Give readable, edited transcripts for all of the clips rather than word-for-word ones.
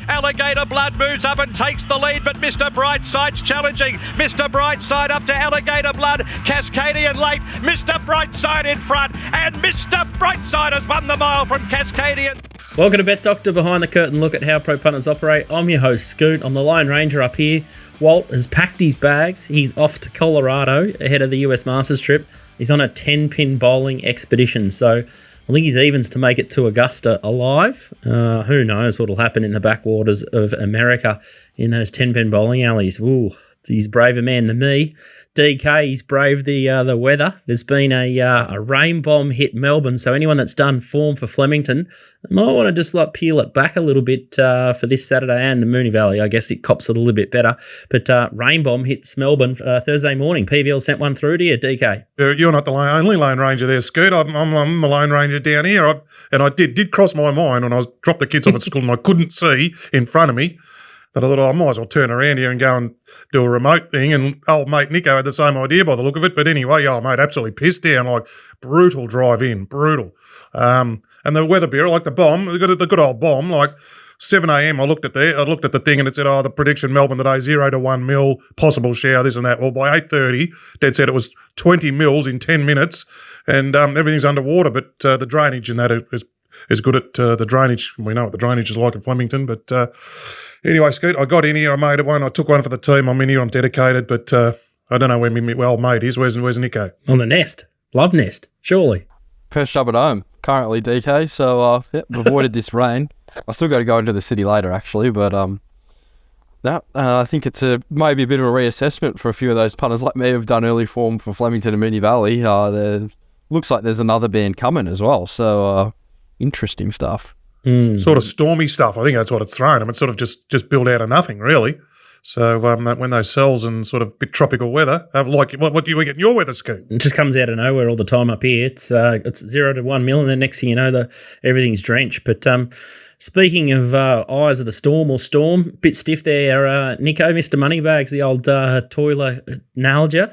Alligator Blood moves up and takes the lead, but Mr. Brightside's challenging. Mr. Brightside up to Alligator Blood. Cascadian late. Mr. Brightside in front. And Mr. Brightside has won the mile from Cascadian. Welcome to Bet Doctor, behind the curtain look at how pro punters operate. I'm your host, Scoot. I'm the Lone Ranger up here. Walt has packed his bags. He's off to Colorado ahead of the US Masters trip. He's on a 10-pin bowling expedition, so I think he's evens to make it to Augusta alive. Who knows what will happen in the backwaters of America in those 10-pin bowling alleys. Ooh, he's a braver man than me. DK, he's braved the weather. There's been a rain bomb hit Melbourne, so anyone that's done form for Flemington might want to just peel it back a little bit for this Saturday and the Moonee Valley. I guess it cops it a little bit better. But rain bomb hits Melbourne Thursday morning. PVL sent one through to you, DK. You're not the only Lone Ranger there, Scoot. I'm the Lone Ranger down here. I did cross my mind when I dropped the kids off at school and I couldn't see in front of me. That I thought, I might as well turn around here and go and do a remote thing. And old mate Nico had the same idea by the look of it. But anyway, mate, absolutely pissed down, brutal drive in, brutal. And the weather bureau, the bomb, the good old bomb, 7 a.m. I looked at the thing and it said, the prediction Melbourne today 0 to 1 mil, possible shower, this and that. Well, by 8:30, Dad said it was 20 mils in 10 minutes, and everything's underwater. But the drainage in that is good at the drainage. We know what the drainage is like in Flemington, but. Anyway, Scoot, I got in here, I made it one, I took one for the team, I'm in here, I'm dedicated, but I don't know where my old mate is. Where's Nico? On the nest. Love nest, surely. Perched up at home, currently, DK, so avoided this rain. I still got to go into the city later, actually, but I think it's maybe a bit of a reassessment for a few of those punters like me who've done early form for Flemington and Moonee Valley. There looks like there's another band coming as well, so interesting stuff. Sort of stormy stuff. I think that's what it's thrown. It's sort of just built out of nothing, really. So when those cells and sort of bit tropical weather, what do you get in your weather, Scoot? It just comes out of nowhere all the time up here. It's 0 to 1 mil, and then next thing you know, everything's drenched. But speaking of eyes of the storm or storm, bit stiff there, Nico, Mr. Moneybags, the old toiler nailed you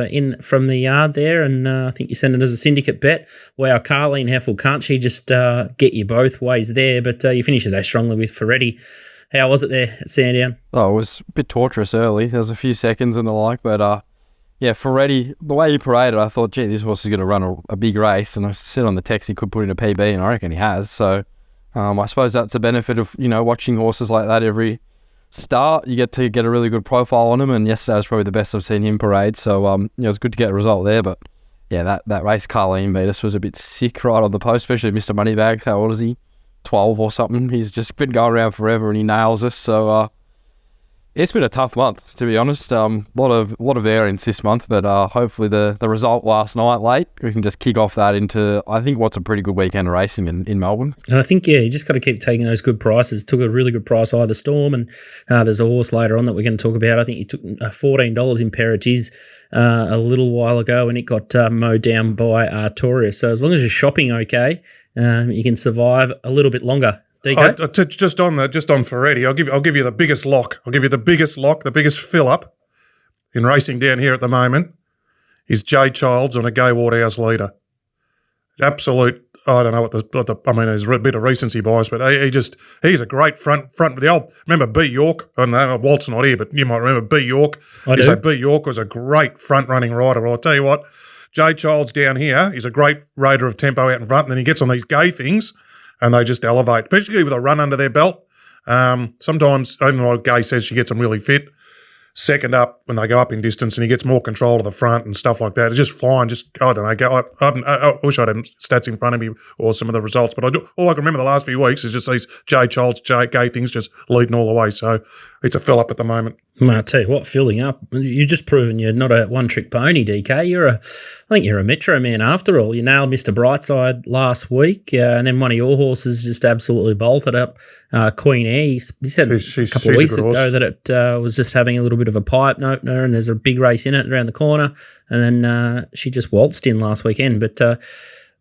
in from the yard there, and I think you sent it as a syndicate bet. Wow, Carleen Heffel, can't she just get you both ways there? But you finished the day strongly with Ferretti. How was it there at Sandown? Oh, it was a bit torturous early. There was a few seconds and the like, but Ferretti, the way he paraded, I thought, gee, this horse is going to run a big race, and I said on the text he could put in a PB, and I reckon he has, so... I suppose that's a benefit of, watching horses like that every start. You get to get a really good profile on him, and yesterday was probably the best I've seen him parade. So, it was good to get a result there. But, that race Carleen beat us was a bit sick right on the post, especially Mr. Moneybags. How old is he? 12 or something. He's just been going around forever, and he nails us. So, it's been a tough month, to be honest. Lot of variance this month, but hopefully the result last night late, we can just kick off that into, I think, what's a pretty good weekend of racing in Melbourne. And I think, you just got to keep taking those good prices. Took a really good price either Storm, and there's a horse later on that we're going to talk about. I think he took $14 in Paratis a little while ago, and it got mowed down by Artorias. So as long as you're shopping okay, you can survive a little bit longer. Just on Ferretti, I'll give you the biggest lock. The biggest fill up in racing down here at the moment is Jay Childs on a Gay Waterhouse leader. Absolute. I don't know there's a bit of recency bias, but he's a great front. The old, remember B York? I know Walt's not here, but you might remember B York. So B York was a great front running rider. Well, I'll tell you what, Jay Childs down here is a great raider of tempo out in front, and then he gets on these Gay things. And they just elevate, especially with a run under their belt. Sometimes, I don't know what Gay says, she gets them really fit. Second up when they go up in distance, and he gets more control of the front and stuff like that. It's just flying. I don't know. I wish I had stats in front of me or some of the results, but all I can remember the last few weeks is just these Jay Childs, Gay things just leading all the way. So it's a fill up at the moment. I'll tell you what, filling up. You've just proven you're not a one-trick pony, DK. I think you're a Metro man after all. You nailed Mr. Brightside last week, and then one of your horses just absolutely bolted up. Queen Air, you said a couple of weeks ago that it was just having a little bit of a pipe opener, and there's a big race in it around the corner, and then she just waltzed in last weekend. But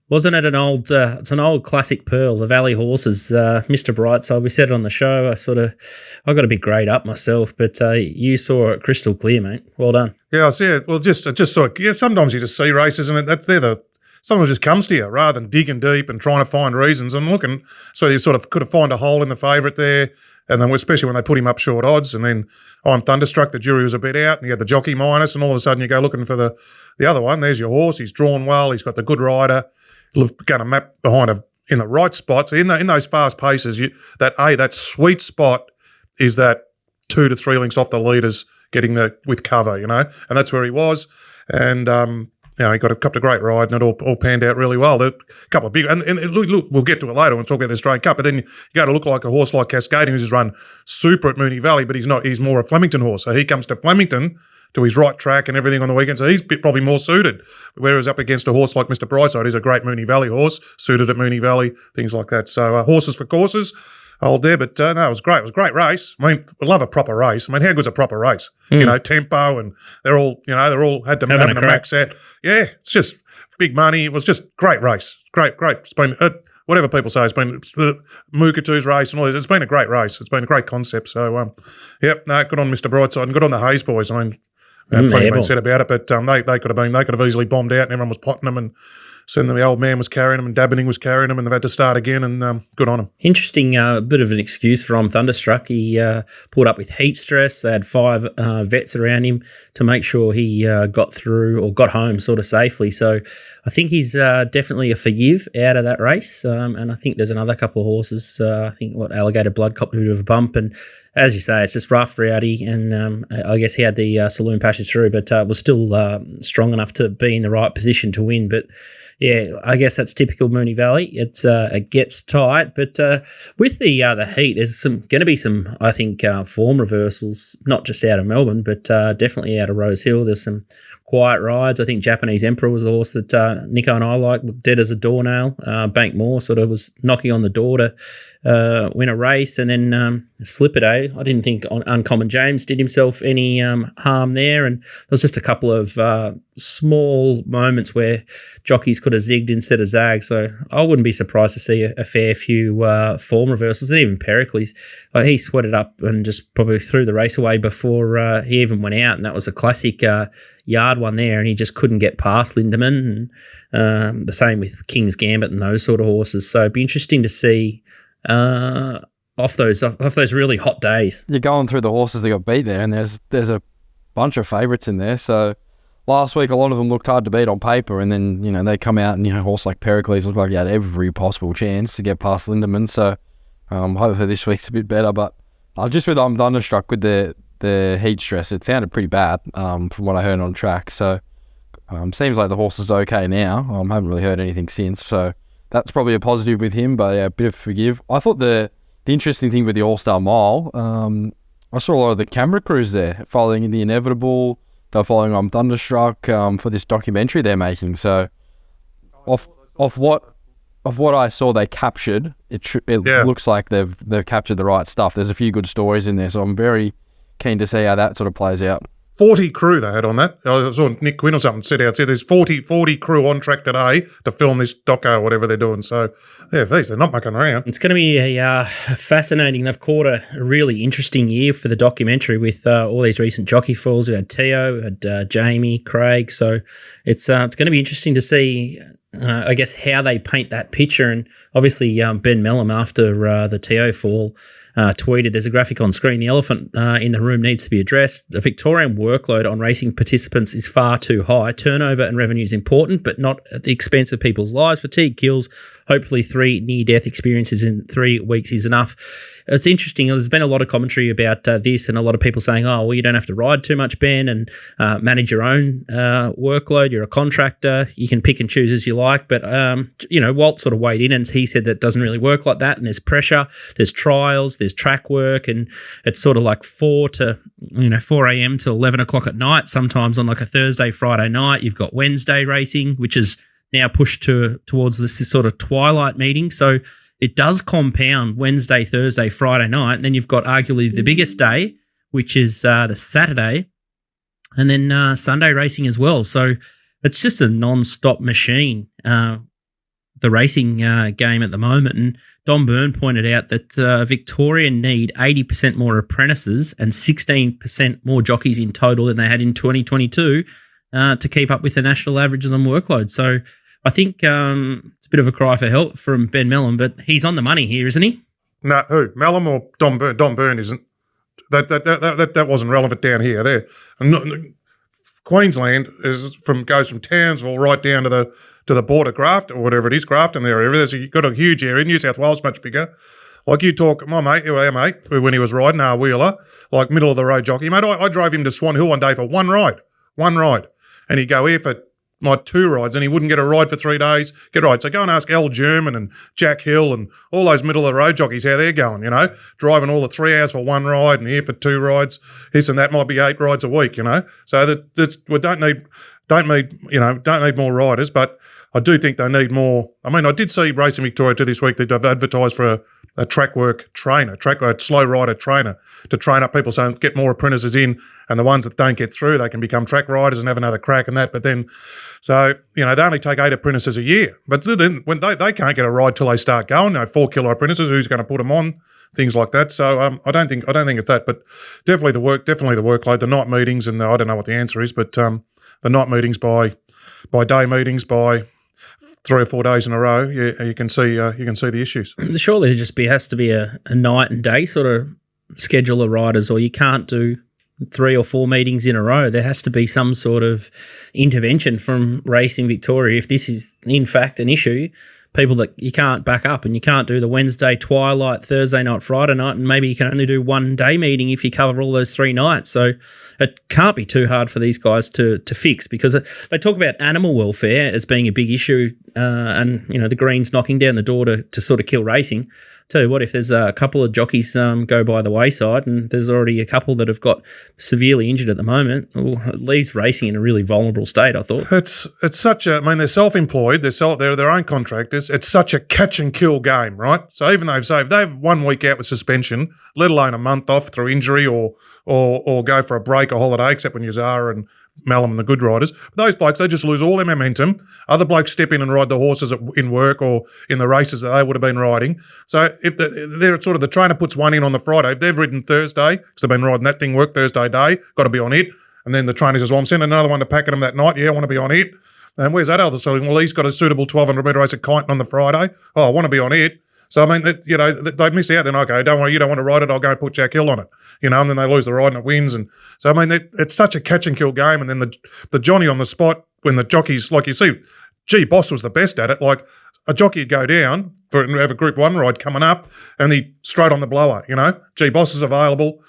wasn't it it's an old classic pearl, the Valley Horses, Mr. Brightside. We said it on the show. I got a bit greyed up myself, but you saw it crystal clear, mate. Well done. Yeah, I see it. Well, just sort of, sometimes you just see races, and sometimes it just comes to you rather than digging deep and trying to find reasons and looking. So you sort of could have found a hole in the favourite there, And then especially when they put him up short odds, and then I'm Thunderstruck, the jury was a bit out, and you had the jockey minus, and all of a sudden you go looking for the other one. There's your horse. He's drawn well. He's got the good rider. Going to map behind in the right spots. In those fast paces, that sweet spot is that 2 to 3 lengths off the leaders getting with cover, and that's where he was. And he got a couple of great rides, and it all panned out really well. A couple of big, and look, we'll get to it later when we talk about the Australian Cup. But then you got to look like a horse like Cascading, who's just run super at Moonee Valley, but he's not. He's more a Flemington horse, so he comes to Flemington to his right track and everything on the weekend. So he's probably more suited. Whereas up against a horse like Mr. Brightside, he's a great Moonee Valley horse, suited at Moonee Valley, things like that. So horses for courses. Hold there, but no, it was great. It was a great race. I mean, I love a proper race. I mean, how good's a proper race? Tempo, and they're all had them having a max out. Yeah, it's just big money. It was just great race. Great. It's been whatever people say. It's been the Mukatu's race and all this. It's been a great race. It's been a great concept. So, good on Mr. Brightside and good on the Hayes boys. I mean, plenty been said about it, but they could have easily bombed out, and everyone was potting them, and soon the old man was carrying them, and Dabening was carrying them, and they've had to start again, and good on them. Interesting bit of an excuse from Thunderstruck. He pulled up with heat stress. They had 5 vets around him to make sure he got through or got home sort of safely. So I think he's definitely a forgive out of that race. And I think there's another couple of horses. I think Alligator Blood copped a bit of a bump, and as you say, it's just rough, rowdy, and I guess he had the saloon passes through, but was still strong enough to be in the right position to win. But yeah, I guess that's typical Moonee Valley. It gets tight, but with the heat, there's going to be some, I think, form reversals, not just out of Melbourne, but definitely out of Rosehill. There's some quiet rides. I think Japanese Emperor was a horse that Nico and I like, dead as a doornail. Bank Moore sort of was knocking on the door to win a race, and then Slipper Day. I didn't think Uncommon James did himself any harm there, and there was just a couple of small moments where jockeys could have zigged instead of zagged. So I wouldn't be surprised to see a fair few form reversals, and even Pericles. He sweated up and just probably threw the race away before he even went out, and that was a classic yard one there, and he just couldn't get past Lindemann. And the same with King's Gambit and those sort of horses. So it'd be interesting to see off those really hot days. You're going through the horses that got beat there, and there's a bunch of favourites in there. So last week, a lot of them looked hard to beat on paper, and then they come out and a horse like Pericles looked like he had every possible chance to get past Lindemann. So hopefully this week's a bit better. But I'm Thunderstruck with the heat stress. It sounded pretty bad from what I heard on track. So seems like the horse is okay now. I haven't really heard anything since. So that's probably a positive with him. But yeah, a bit of forgive. I thought the interesting thing with the All-Star Mile, I saw a lot of the camera crews there following The Inevitable. They're following Thunderstruck for this documentary they're making. So of what I saw they captured, it looks like they've captured the right stuff. There's a few good stories in there, so I'm very keen to see how that sort of plays out. 40 crew they had on that. I saw Nick Quinn or something said there's 40 crew on track today to film this doco or whatever they're doing. So, yeah, they're not mucking around. It's going to be fascinating. They've caught a really interesting year for the documentary with all these recent jockey falls. We had Teo, we had Jamie, Craig. So it's going to be interesting to see, I guess, how they paint that picture. And obviously Ben Melham, after the Teo fall, tweeted, there's a graphic on screen. The elephant in the room needs to be addressed. The Victorian workload on racing participants is far too high. Turnover and revenue is important, but not at the expense of people's lives. Fatigue kills. Hopefully 3 near-death experiences in 3 weeks is enough. It's interesting. There's been a lot of commentary about this, and a lot of people saying, oh, well, you don't have to ride too much, Ben, and manage your own workload. You're a contractor. You can pick and choose as you like. But, Walt sort of weighed in, and he said that doesn't really work like that, and there's pressure, there's trials, there's track work, and it's sort of like 4 a.m. to 11 o'clock at night, sometimes on like a Thursday, Friday night. You've got Wednesday racing, which is now pushed towards this sort of twilight meeting. So it does compound Wednesday, Thursday, Friday night. And then you've got arguably the biggest day, which is the Saturday, and then Sunday racing as well. So it's just a non-stop machine, the racing game at the moment. And Don Byrne pointed out that Victorian need 80% more apprentices and 16% more jockeys in total than they had in 2022 to keep up with the national averages on workload. So I think it's a bit of a cry for help from Ben Melham, but he's on the money here, isn't he? No, who? Malum or Don Byrne? Don Byrne isn't. That wasn't relevant down here. There, Queensland goes from Townsville right down to the border, Grafton or whatever it is, Grafton area. You've got a huge area. New South Wales much bigger. Like you talk, my mate, our mate, when he was riding our wheeler, like middle of the road jockey, mate. I drove him to Swan Hill one day for one ride, and he'd go here for my 2 rides, and he wouldn't get a ride for 3 days. Get a ride. So go and ask Al German and Jack Hill and all those middle of the road jockeys how they're going. Driving all the 3 hours for 1 ride and here for 2 rides. This and that might be 8 rides a week. So we don't need more riders, but I do think they need more. I mean, I did see Racing Victoria this week that they've advertised for a track work trainer, a slow rider trainer to train up people so get more apprentices in, and the ones that don't get through, they can become track riders and have another crack and that. But then, so, they only take 8 apprentices a year. But then when they can't get a ride till they start going, 4 kilo apprentices, who's going to put them on? Things like that. So I don't think it's that, but definitely the workload, the night meetings, and I don't know what the answer is, but the night meetings by day meetings by 3 or 4 days in a row, you can see the issues. Surely there has to be a night and day sort of schedule of riders, or you can't do 3 or 4 meetings in a row. There has to be some sort of intervention from Racing Victoria if this is in fact an issue. People that you can't back up, and you can't do the Wednesday twilight, Thursday night, Friday night, and maybe you can only do 1 day meeting if you cover all those 3 nights. So it can't be too hard for these guys to fix, because they talk about animal welfare as being a big issue, and the Greens knocking down the door to sort of kill racing. Tell you what, if there's a couple of jockeys go by the wayside, and there's already a couple that have got severely injured at the moment, it leaves racing in a really vulnerable state, I thought. It's such a, I mean, they're self-employed, they're their own contractors. It's such a catch and kill game, right? So even though if they have 1 week out with suspension, let alone a month off through injury or go for a break or holiday, except when you're Zara and Malum and the good riders. But those blokes, they just lose all their momentum. Other blokes step in and ride the horses in work or in the races that they would have been riding. So if they're sort of, the trainer puts one in on the Friday, if they've ridden Thursday, because they've been riding that thing work Thursday day, got to be on it. And then the trainer says, well, I'm sending another one to Pakenham that night. Yeah, I want to be on it. And where's that other side? Well, he's got a suitable 1,200 metre race at Kyneton on the Friday. Oh, I want to be on it. So, I mean, they miss out. Then, okay, don't worry, you don't want to ride it, I'll go and put Jack Hill on it. And then they lose the ride and it wins. And so, I mean, it's such a catch and kill game. And then the Johnny on the spot, when the jockeys, like you see, Boss was the best at it. Like a jockey would go down and have a Group 1 ride coming up and he straight on the blower, Boss is available,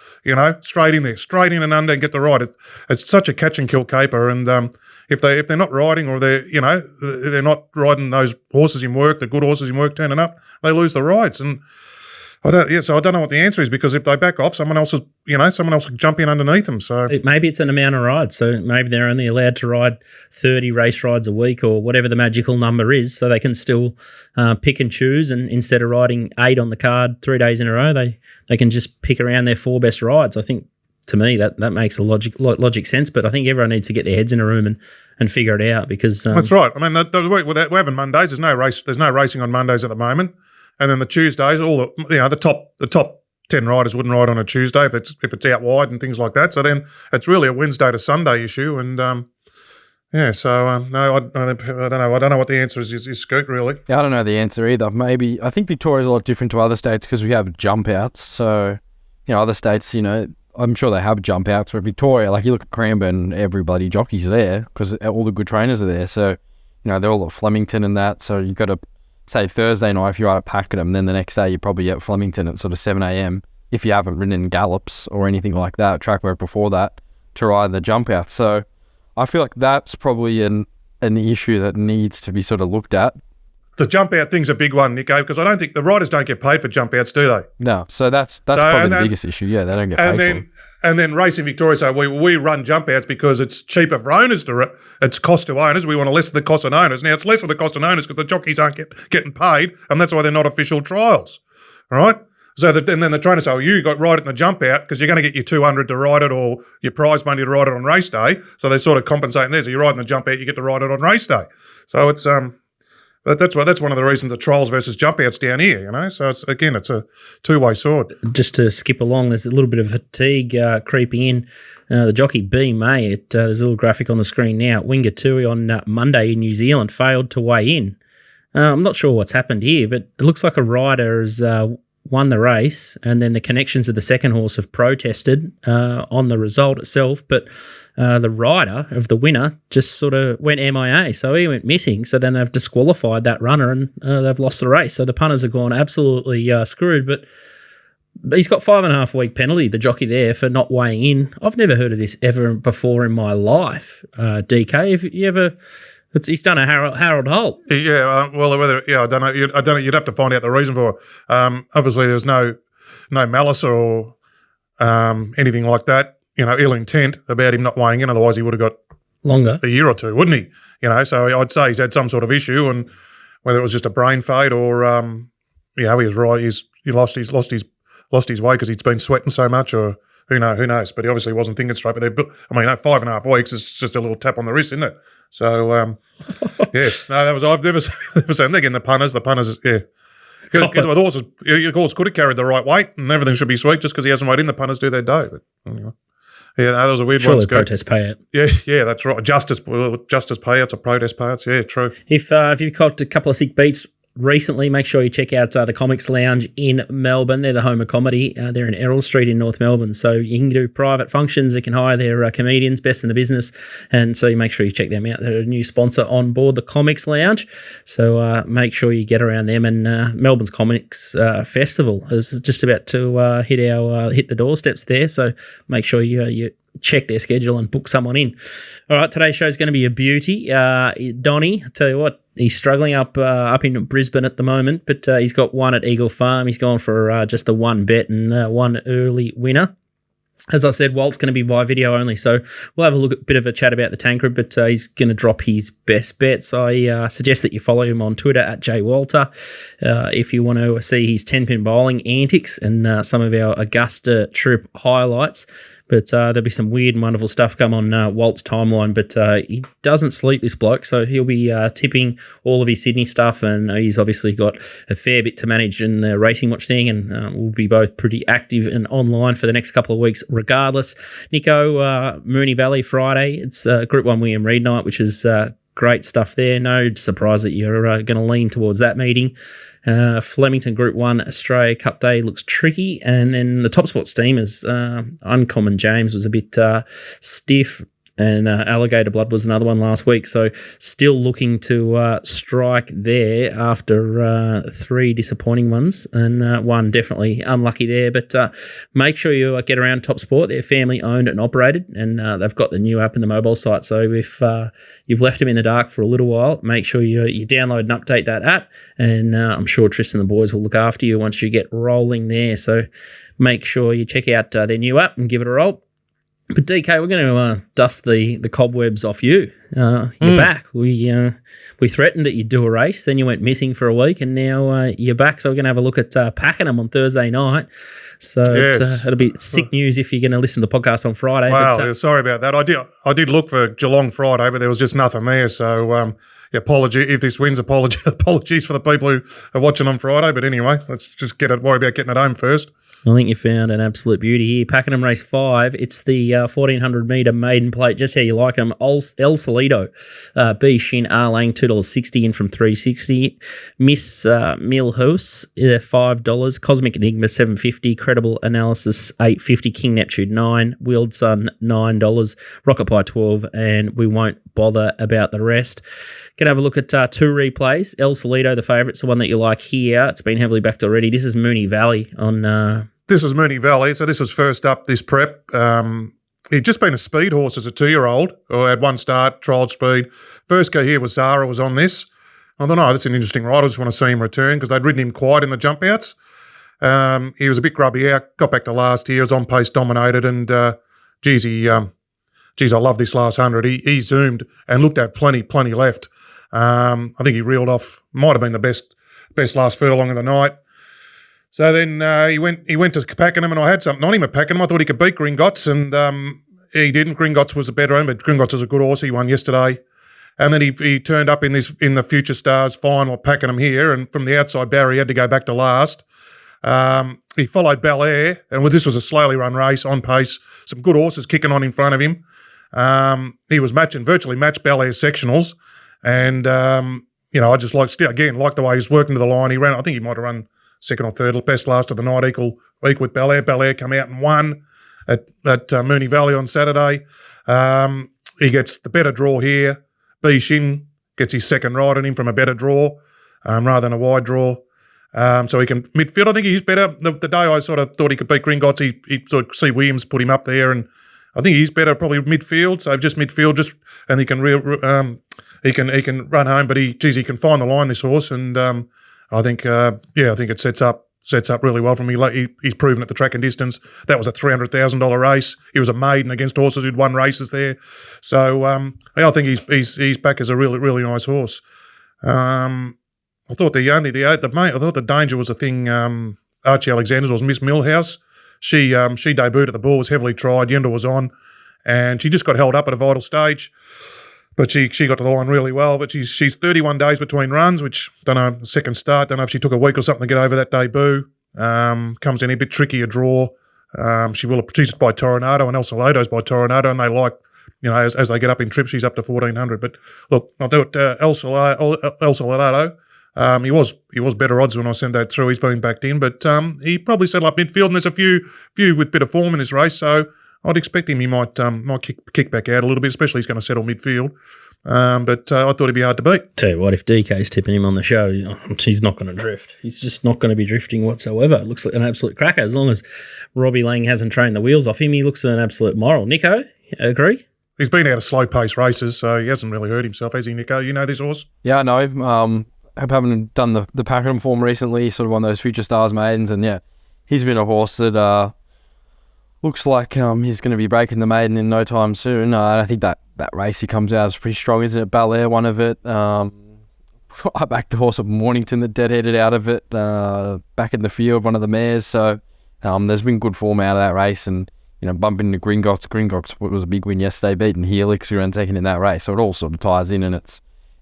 straight in there, straight in and under and get the ride. It's such a catch and kill caper. And if they're not riding, or they're not riding those horses in work, the good horses in work turning up, they lose the rides. And so I don't know what the answer is, because if they back off, someone else will jump in underneath them. So maybe it's an amount of rides. So maybe they're only allowed to ride 30 race rides a week, or whatever the magical number is, so they can still pick and choose. And instead of riding 8 on the card 3 days in a row, they can just pick around their 4 best rides. I think, to me, that makes a logic sense. But I think everyone needs to get their heads in a room and figure it out, because that's right. I mean, the week we're having Mondays. There's no racing on Mondays at the moment. And then the Tuesdays, all the top 10 riders wouldn't ride on a Tuesday if it's out wide and things like that. So then it's really a Wednesday to Sunday issue. And no, I don't know. I don't know what the answer is Scoot, really. Yeah, I don't know the answer either. Maybe I think Victoria's a lot different to other states because we have jump outs. So other states, I'm sure they have jump outs, but Victoria, like you look at Cranbourne, everybody jockey's there because all the good trainers are there. So they're all at Flemington and that. So you've got to, say Thursday night, if you're at Pakenham, then the next day you're probably at Flemington at sort of 7 a.m. if you haven't ridden in gallops or anything like that, track work before that, to ride the jump out. So I feel like that's probably an issue that needs to be sort of looked at. The jump out thing's a big one, Nico, because I don't think the riders don't get paid for jump outs, do they? No, so that's probably the biggest issue. Yeah, they don't get paid for it. And then Racing Victoria say, we run jump outs because it's cheaper for owners it's cost to owners. We want to lessen the cost on owners. Now, it's less of the cost on owners because the jockeys aren't getting paid, and that's why they're not official trials, right? So and then the trainer say, you got ride it in the jump out because you're going to get your 200 to ride it or your prize money to ride it on race day. So they sort of compensate there. So you're riding the jump out, you get to ride it on race day. So it's that's one of the reasons the trials versus jump outs down here, So it's a two-way sword. Just to skip along, there's a little bit of fatigue creeping in. The jockey B May, there's a little graphic on the screen now. Wingatui on Monday in New Zealand failed to weigh in. I'm not sure what's happened here, but it looks like a rider has won the race, and then the connections of the second horse have protested on the result itself, but the rider of the winner just sort of went MIA, so he went missing. So then they've disqualified that runner, and they've lost the race. So the punters have gone absolutely screwed, but he's got 5.5 week penalty, the jockey there, for not weighing in. I've never heard of this ever before in my life. DK, have you ever? He's done a Harold Holt. Yeah, I don't know. You'd have to find out the reason for it. Obviously, there's no malice or anything like that. Ill intent about him not weighing in. Otherwise, he would have got longer, a year or two, wouldn't he? So I'd say he's had some sort of issue, and whether it was just a brain fade or he was right. He lost his way because he's been sweating so much, or who knows? But he obviously wasn't thinking straight. But 5.5 weeks is just a little tap on the wrist, isn't it? So yes, no, I've never seen. Again, the punters, yeah. The horses, your horse could have carried the right weight, and everything should be sweet just because he hasn't weighed in. The punters do their day, but anyway. Yeah, that was a weird one. Surely protest payout. Yeah, that's right. Justice payouts or protest payouts. Yeah, true. If you've got a couple of sick beats recently, make sure you check out the Comics Lounge in Melbourne. They're the home of comedy. They're in Errol Street in North Melbourne. So you can do private functions. They can hire their comedians, best in the business. And so you make sure you check them out. They're a new sponsor on board the Comics Lounge. So make sure you get around them. And Melbourne's Comics Festival is just about to hit the doorsteps there. So make sure you check their schedule and book someone in. All right, today's show is going to be a beauty. Donnie, I tell you what, he's struggling up in Brisbane at the moment, but he's got one at Eagle Farm. He's gone for just the one bet and one early winner. As I said, Walt's going to be by video only, so we'll have a bit of a chat about the Tancred, but he's going to drop his best bets. I suggest that you follow him on Twitter at @JWalter if you want to see his 10-pin bowling antics and some of our Augusta trip highlights. But there'll be some weird and wonderful stuff come on Walt's timeline. But he doesn't sleep, this bloke, so he'll be tipping all of his Sydney stuff, and he's obviously got a fair bit to manage in the Racing Watch thing, and we'll be both pretty active and online for the next couple of weeks regardless. Nico, Moonee Valley Friday, it's Group 1 William Reid night, which is great stuff there. No surprise that you're going to lean towards that meeting. Flemington Group 1 Australia Cup Day looks tricky, and then the TopSport Steamers, Uncommon James was a bit stiff, and Alligator Blood was another one last week, so still looking to strike there after 3 disappointing ones, and one definitely unlucky there, but make sure you get around TopSport. They're family owned and operated, and they've got the new app and the mobile site, so if you've left them in the dark for a little while, make sure you download and update that app, and I'm sure Tristan and the boys will look after you once you get rolling there, so make sure you check out their new app and give it a roll. But DK, we're going to dust the cobwebs off you. You're back. We threatened that you'd do a race, then you went missing for a week, and now you're back. So we're going to have a look at Pakenham on Thursday night. So yes. It'll be sick news if you're going to listen to the podcast on Friday. Wow, but, sorry about that. I did look for Geelong Friday, but there was just nothing there. So apology if this wins. Apologies for the people who are watching on Friday. But anyway, let's just worry about getting it home first. I think you found an absolute beauty here. Pakenham Race 5. It's the 1,400 metre maiden plate, just how you like them. El Solido, B. Shin, R. Lang, $2.60 in from $3.60. Miss Millhouse, $5. Cosmic Enigma, $7.50. Credible Analysis, $8.50. King Neptune, $9. Wheeled Sun, $9. Rocket Pie, $12. And we won't bother about the rest. Going to have a look at 2 replays. El Solido, the favourite, the one that you like here. It's been heavily backed already. This is Moonee Valley on... This is Moonee Valley, so this was first up this prep. He'd just been a speed horse as a 2-year-old, or had one start, trialled speed. First go here was Zara was on this. I don't know, that's an interesting ride. I just want to see him return because they'd ridden him quiet in the jump outs. He was a bit grubby out, got back to last year, was on pace dominated, and I love this last 100. He zoomed and looked at plenty left. I think he reeled off, might have been the best last furlong of the night. So then he went to Pakenham, and I had something on him at Pakenham. I thought he could beat Gringotts, and he didn't. Gringotts was a better one, but Gringotts is a good horse. He won yesterday. And then he turned up in the Future Stars final at Pakenham here, and from the outside barrier, he had to go back to last. He followed Bel Air, and this was a slowly run race on pace. Some good horses kicking on in front of him. He was virtually matched Bel Air's sectionals, and I just like the way he was working to the line. He ran. I think he might have run second or third, best last of the night, equal with Bel Air. Bel Air come out and won at Moonee Valley on Saturday. He gets the better draw here. B Shin gets his second ride on him from a better draw rather than a wide draw. So he can midfield. I think he's better. The day I sort of thought he could beat Gringotts, he sort of see Williams put him up there, and I think he's better probably midfield. So just midfield, and he can he can run home, but he can find the line, this horse, and I think it sets up really well for him. He's proven at the track and distance. That was a $300,000 race. He was a maiden against horses who'd won races there. So I think he's back as a really, really nice horse. I thought the danger was a thing. Archie Alexander's was Miss Millhouse. She debuted at the Bull, was heavily tried. Yenda was on, and she just got held up at a vital stage. But she got to the line really well. But she's 31 days between runs, which don't know, second start. Don't know if she took a week or something to get over that debut. Comes in a bit trickier draw. She's by Toronado, and El Salado's by Toronado, and they like, as they get up in trips, she's up to 1,400. But look, I thought El Salado. He was better odds when I sent that through. He's been backed in, but he probably settled up midfield, and there's a few with bit of form in this race, so I'd expect him. He might kick back out a little bit, especially he's going to settle midfield. But I thought he'd be hard to beat. Tell you what, if DK's tipping him on the show, he's not going to drift. He's just not going to be drifting whatsoever. It looks like an absolute cracker. As long as Robbie Lang hasn't trained the wheels off him, he looks an absolute moral. Nico, agree? He's been out of slow-paced races, so he hasn't really hurt himself, has he, Nico? You know this horse? Yeah, I know. Having done the Pakenham form recently, sort of one of those future stars maidens, and yeah, he's been a horse that looks like he's going to be breaking the maiden in no time soon. And I think that race he comes out is pretty strong, isn't it? Bel Air, one of it. I backed the horse of Mornington that deadheaded out of it back in the field, one of the mares. So there's been good form out of that race, and bumping into Gringotts. Gringotts was a big win yesterday, beating Helix, who ran second in that race. So it all sort of ties in, and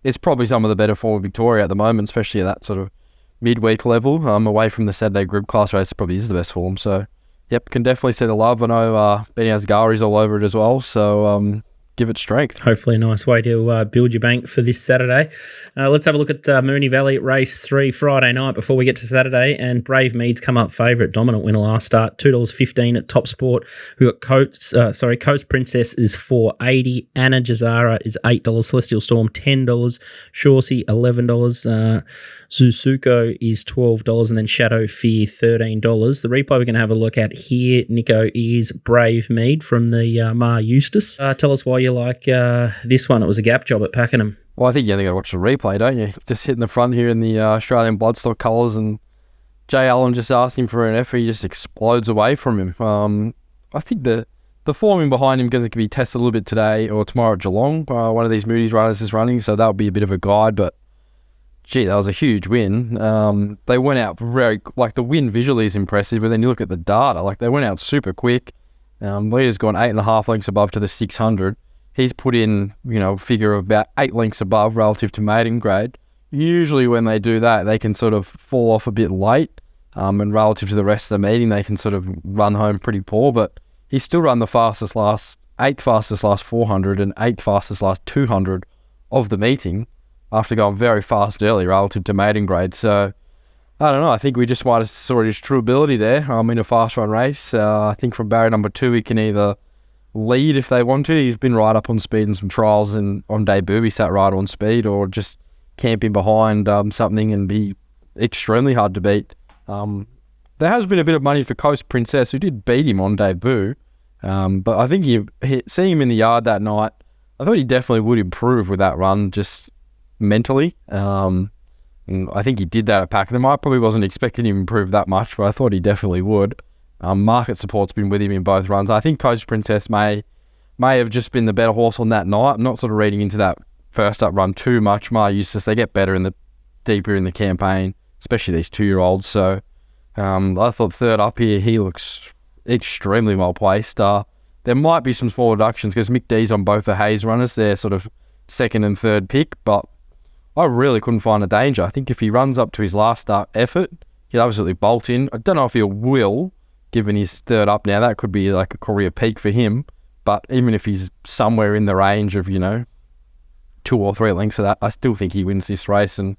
it's probably some of the better form of Victoria at the moment, especially at that sort of midweek level. Away from the Saturday group class race, it probably is the best form. So, yep, can definitely see the love. I know Benny Asghari's all over it as well, so give it strength. Hopefully a nice way to build your bank for this Saturday. Let's have a look at Moonee Valley Race 3 Friday night before we get to Saturday. And Brave Mead's come up favourite, dominant winner last start, $2.15 at TopSport. We've got Coast Princess is $4.80. Anna Jazara is $8. Celestial Storm $10. Shawsey $11. Suzuko is $12, and then Shadow Fear $13. The replay we're going to have a look at here, Nico, is Brave Mead from the Mar Eustace. Tell us why you like this one. It was a gap job at Pakenham. Well, I think you only got to watch the replay, don't you? Just hitting the front here in the Australian bloodstock colours, and Jay Allen just asked him for an effort. He just explodes away from him. I think the forming behind him is going to be tested a little bit today or tomorrow at Geelong. One of these Moody's runners is running, so that'll be a bit of a guide, but gee, that was a huge win. They went out the win visually is impressive, but then you look at the data, they went out super quick. Leader's gone 8.5 lengths above to the 600. He's put in, a figure of about 8 lengths above relative to maiden grade. Usually when they do that, they can sort of fall off a bit late, and relative to the rest of the meeting, they can sort of run home pretty poor, but he's still run the 8th fastest last 400 and 8th fastest last 200 of the meeting, after going very fast early relative to maiden grade. So, I don't know. I think we just might have saw his true ability there in a fast run race. I think from barrier number 2, he can either lead if they want to. He's been right up on speed in some trials, and on debut he sat right on speed, or just camping behind something and be extremely hard to beat. There has been a bit of money for Coast Princess, who did beat him on debut. But I think seeing him in the yard that night, I thought he definitely would improve with that run, just mentally. And I think he did that at Pakenham. I probably wasn't expecting him to improve that much, but I thought he definitely would. Market support's been with him in both runs. I think Coast Princess may have just been the better horse on that night. I'm not sort of reading into that first up run too much. Mar Eustace, they get better deeper in the campaign, especially these 2-year-olds. So I thought third up here, he looks extremely well placed. There might be some small reductions because Mick D's on both the Hayes runners. They're sort of second and third pick, but I really couldn't find a danger. I think if he runs up to his last start effort, he'll absolutely bolt in. I don't know if he will, given his third up now. That could be like a career peak for him. But even if he's somewhere in the range of, 2 or 3 lengths of that, I still think he wins this race. And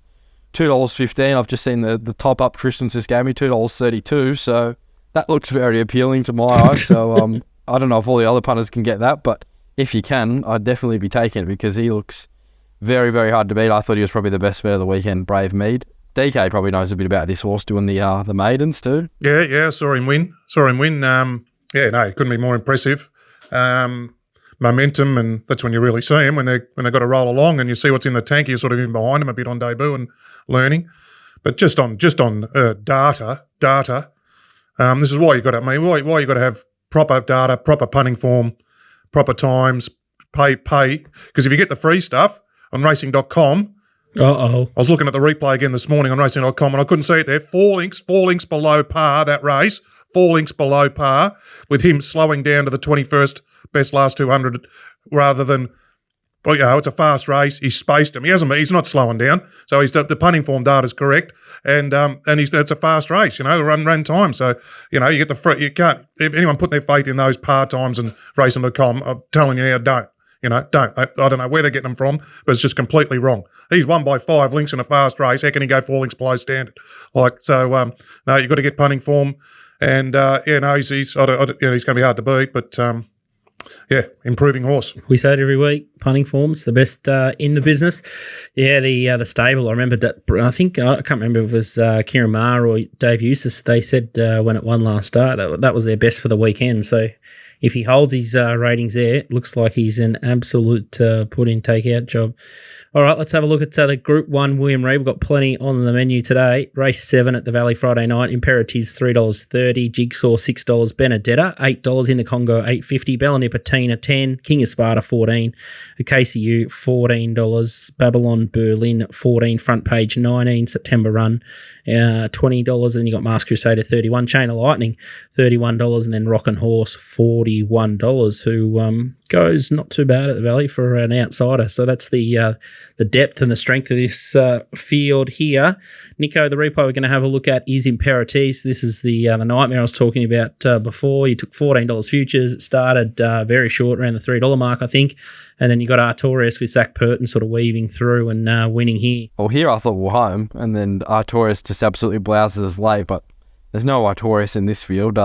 $2.15. I've just seen the top up Tristan's just gave me, $2.32. So that looks very appealing to my eyes. So I don't know if all the other punters can get that, but if you can, I'd definitely be taking it because he looks very, very hard to beat. I thought he was probably the best bet of the weekend, Brave Mead. DK probably knows a bit about this horse doing the maidens too. Yeah, saw him win. He couldn't be more impressive. Momentum, and that's when you really see him when they got to roll along and you see what's in the tank. You're sort of in behind him a bit on debut and learning, but just on data. This is why you got to. Why you got to have proper data, proper punting form, proper times, pay. Because if you get the free stuff on racing.com. I was looking at the replay again this morning on racing.com and I couldn't see it there. 4 lengths below par, that race. 4 lengths below par, with him slowing down to the 21st best last 200 rather than, it's a fast race. He's spaced him. He's not slowing down. So the punting form data is correct. And it's a fast race, the run time. So, you get you can't, if anyone put their faith in those par times and racing.com, I'm telling you now, don't. Don't. I don't know where they're getting them from, but it's just completely wrong. He's won by 5 lengths in a fast race. How can he go 4 lengths below standard? No, you've got to get punting form. And, he's going to be hard to beat, but, improving horse. We say it every week. Punting form's the best in the business. Yeah, the stable. I remember that. I can't remember if it was Kieran Maher or Dave Eustace. They said when it won last start that was their best for the weekend. So if he holds his ratings there, it looks like he's an absolute put-in-take-out job. All right, let's have a look at the Group 1 William Reid. We've got plenty on the menu today. Race 7 at the Valley Friday night. Imperatives $3.30. Jigsaw $6. Benedetta $8. In the Congo $8.50. Bellanipatina $10. King of Sparta $14. KCU $14. Babylon Berlin $14. Front Page $19. September Run $20. Then you got Masked Crusader $31. Chain of Lightning $31. And then Rockin' Horse $41, who goes not too bad at the Valley for an outsider. So that's the depth and the strength of this field here. Nico, the replay we're going to have a look at is Imperatives. This is the nightmare I was talking about before. You took $14 futures. It started very short, around the $3 mark, I think. And then you got Artorias with Zach Purton sort of weaving through and winning here. Well, here I thought we're home, and then Artorias just absolutely blouses us late, but there's no Artorias in this field.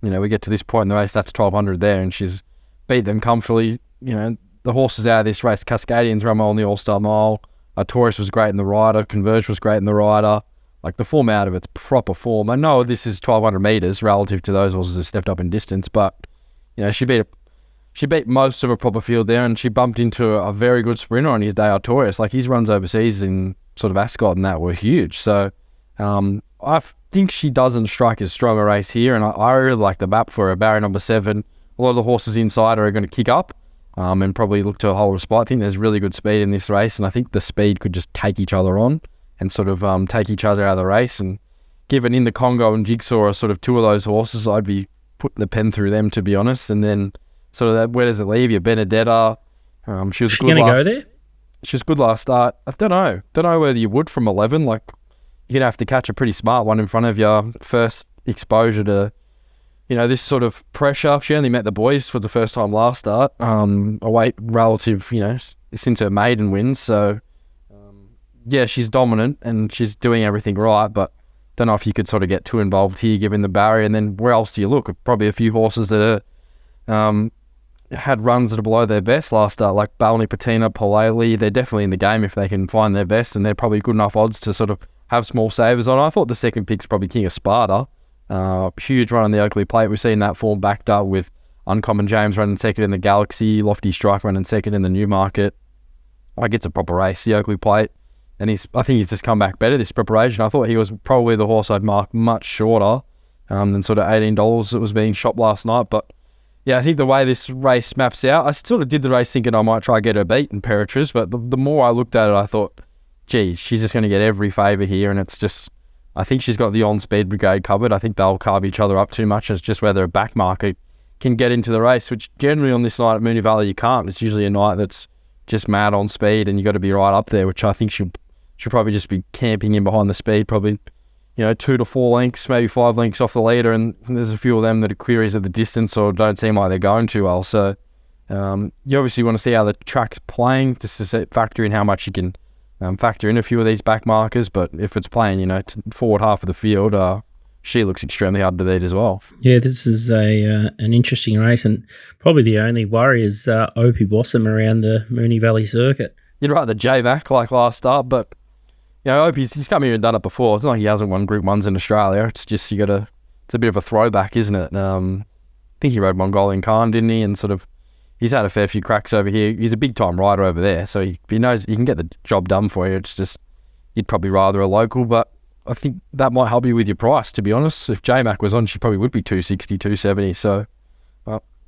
We get to this point in the race, that's 1,200 there, and she's beat them comfortably. The horses out of this race, Cascadian's run well in the All-Star Mile. Artorias was great in the rider. Converge was great in the rider. Like, the form out of it's proper form. I know this is 1,200 metres relative to those horses that stepped up in distance, but, she beat most of a proper field there, and she bumped into a very good sprinter on his day, Artorias. Like, his runs overseas in sort of Ascot and that were huge. So, I think she doesn't strike as strong a race here, and I really like the map for her. Barrier number 7. A lot of the horses inside are going to kick up and probably look to hold a spot. I think there's really good speed in this race, and I think the speed could just take each other on and sort of take each other out of the race. And given In the Congo and Jigsaw are sort of two of those horses, I'd be putting the pen through them, to be honest. And then sort of that, where does it leave you? Benedetta. She was good. Going to go there? She was good last start. I don't know whether you would from 11. Like, you'd have to catch a pretty smart one in front of your first exposure to, this sort of pressure. She only met the boys for the first time last start. A weight relative, since her maiden wins. So, she's dominant and she's doing everything right, but don't know if you could sort of get too involved here given the barrier. And then where else do you look? Probably a few horses that are, had runs that are below their best last start, like Ballinipatina, Palele. They're definitely in the game if they can find their best, and they're probably good enough odds to sort of have small savers on. I thought the second pick's probably King of Sparta. Huge run on the Oakley Plate. We've seen that form backed up with Uncommon James running second in the Galaxy, Lofty Strike running second in the Newmarket. Like, it's a proper race, the Oakley Plate. And I think he's just come back better this preparation. I thought he was probably the horse I'd mark much shorter than sort of $18 that was being shopped last night. But yeah, I think the way this race maps out, I sort of did the race thinking I might try to get her beat in Imperatrice, but the more I looked at it, I thought, geez, she's just going to get every favour here, and it's just, I think she's got the on-speed brigade covered. I think they'll carve each other up too much. It's just whether a back marker can get into the race, which generally on this night at Moonee Valley you can't. It's usually a night that's just mad on speed, and you got to be right up there, which I think she'll probably just be camping in behind the speed, probably 2 to 4 lengths, maybe 5 lengths off the leader, and there's a few of them that are queries of the distance or don't seem like they're going too well. So you obviously want to see how the track's playing, just to factor in how much you can factor in a few of these back markers, but if it's playing, forward half of the field, she looks extremely hard to beat as well. Yeah, this is an interesting race, and probably the only worry is Opie Blossom around the Moonee Valley circuit. You'd rather J-Mac like last start, but Opie's come here and done it before. It's not like he hasn't won Group 1s in Australia. It's just it's a bit of a throwback, isn't it? I think he rode Mongolian Khan, didn't he? And he's had a fair few cracks over here. He's a big-time rider over there, so he knows he can get the job done for you. It's just you'd probably rather a local, but I think that might help you with your price, to be honest. If J-Mac was on, she probably would be 260, 270, so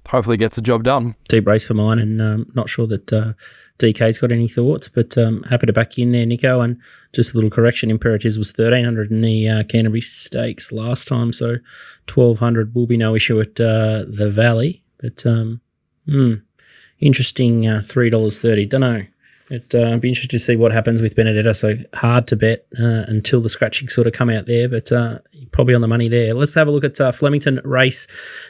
hopefully gets the job done. Deep race for mine, and not sure that DK's got any thoughts, but happy to back you in there, Nico. And just a little correction, Imperatives was 1,300 in the Canterbury Stakes last time, so 1,200 will be no issue at the Valley. But interesting, $3.30. Don't know. It'd be interesting to see what happens with Benedetta. So hard to bet until the scratching sort of come out there, but probably on the money there. Let's have a look at Flemington race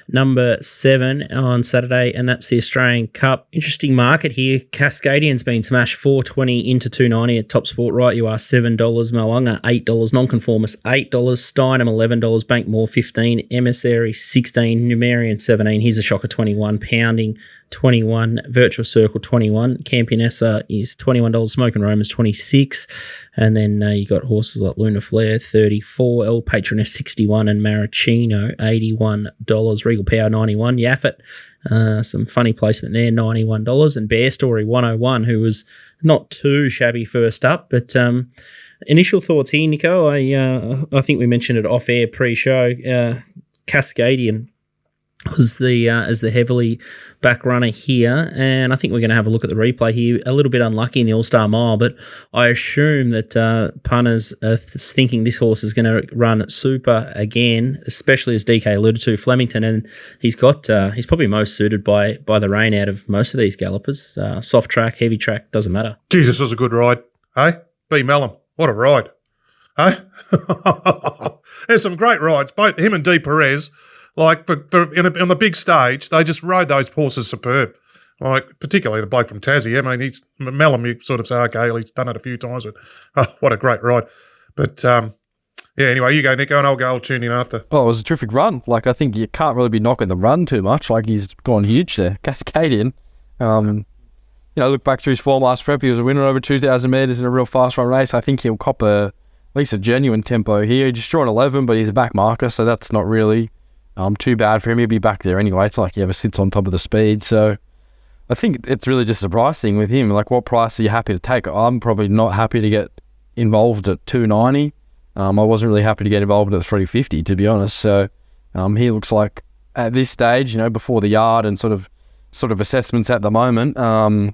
number 7 on Saturday, and that's the Australian Cup. Interesting market here. Cascadian's been smashed 420 into 290 at TopSport. Right, you are $7. Moanga $8. Nonconformist $8. Steinem $11. Bankmore $15. Emissary $16. Numerian $17. Here's a shocker $21. Pounding $21. Virtuous Circle $21. Campionessa is $21. Smoking Romans $26. And then you got horses like Luna Flare $34. El Patroness $61. And Maraschino $81. Regal Power $91. Yaffet, some funny placement there, $91. And Bear Story $101, who was not too shabby first up. But initial thoughts here, Nico. I think we mentioned it off air pre-show. Cascadian was as the heavily back runner here, and I think we're going to have a look at the replay here. A little bit unlucky in the All-Star Mile, but I assume that punters are thinking this horse is going to run super again, especially as DK alluded to, Flemington, and he's probably most suited by the rain out of most of these gallopers. Soft track, heavy track, doesn't matter. Jesus, was a good ride, hey? B. Mellum, what a ride, hey? There's some great rides, both him and D. Perez. Like, on the big stage, they just rode those horses superb. Like, particularly the bloke from Tassie. I mean, Mellum, you sort of say, okay, he's done it a few times, but what a great ride. But, anyway, you go, Nico, and I'll tune in after. Oh, it was a terrific run. Like, I think you can't really be knocking the run too much. Like, he's gone huge there. Cascadian, look back to his form last prep. He was a winner over 2,000 metres in a real fast-run race. I think he'll cop at least a genuine tempo here. He just drawn 11, but he's a back marker, so that's not really too bad for him. He'll be back there anyway. It's like he ever sits on top of the speed. So I think it's really just a price thing with him. Like, what price are you happy to take? I'm probably not happy to get involved at 290. I wasn't really happy to get involved at 350, to be honest. So he looks like at this stage, before the yard and sort of assessments at the moment, I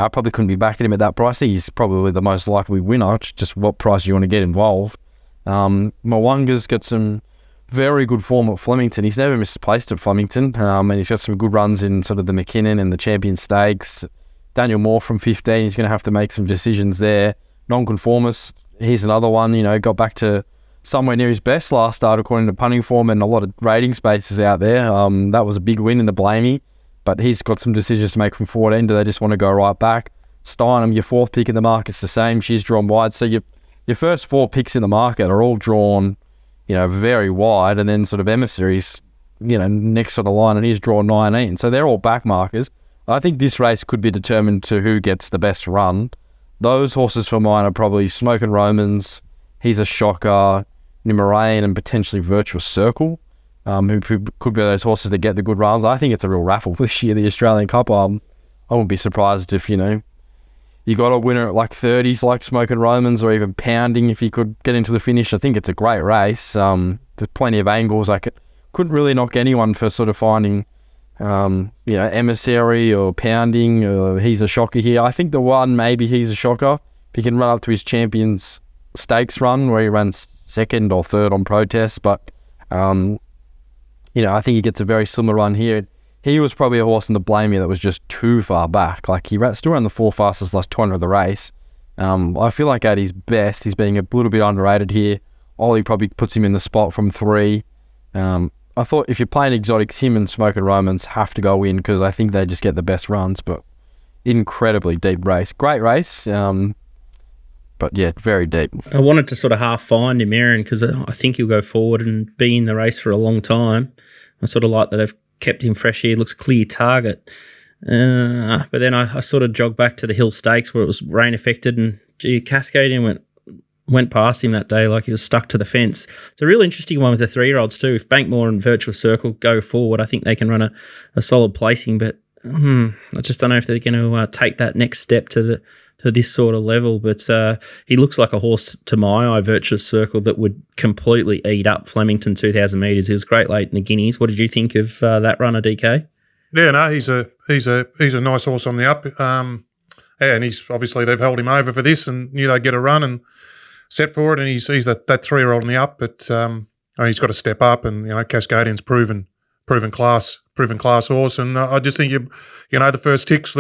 probably couldn't be backing him at that price. He's probably the most likely winner. Just what price you want to get involved. Mwanga's got some very good form at Flemington. He's never misplaced at Flemington, and he's got some good runs in sort of the McKinnon and the Champion Stakes. Daniel Moore from 15, he's going to have to make some decisions there. Nonconformist, here's another one, got back to somewhere near his best last start according to punting form, and a lot of rating spaces out there. That was a big win in the Blamey, but he's got some decisions to make from 14. Do they just want to go right back? Steinem, your fourth pick in the market's the same. She's drawn wide. So your first 4 picks in the market are all drawn very wide, and then sort of emissaries, next on the line, and he's drawn 19. So they're all back markers. I think this race could be determined to who gets the best run. Those horses for mine are probably Smoking Romans, He's a Shocker, Numerain, and potentially Virtuous Circle, who could be those horses that get the good runs. I think it's a real raffle this year, the Australian Cup. I wouldn't be surprised if, you got a winner at like 30s like Smoking Romans, or even Pounding if you could get into the finish. I think it's a great race. There's plenty of angles. I couldn't really knock anyone for sort of finding, Emissary or Pounding, or He's a Shocker here. I think the one, maybe He's a Shocker, if he can run up to his Champions Stakes run where he runs second or third on protest. But, I think he gets a very similar run here. He was probably a horse in the Blamey that was just too far back. Like, he still ran the 4 fastest last 200 of the race. I feel like at his best, he's being a little bit underrated here. Ollie probably puts him in the spot from 3. I thought if you're playing exotics, him and Smoking Romans have to go in because I think they just get the best runs, but incredibly deep race. Great race. But yeah, very deep. I wanted to sort of half find him, Aaron, because I think he'll go forward and be in the race for a long time. I sort of like that they've kept him fresh here. Looks clear target. But then I sort of jogged back to the Hill Stakes where it was rain affected, and Cascadian went past him that day like he was stuck to the fence. It's a real interesting one with the 3-year-olds too. If Bankmore and Virtuous Circle go forward, I think they can run a solid placing, but I just don't know if they're going to take that next step to this sort of level. But he looks like a horse to my eye, Virtuous Circle, that would completely eat up Flemington 2,000 metres. He was great late in the Guineas. What did you think of that runner, DK? Yeah, no, he's a nice horse on the up. And he's obviously they've held him over for this and knew they'd get a run and set for it. And he's that 3-year-old on the up, but he's got to step up. And Cascadian's proven class horse. And I just think the first tick's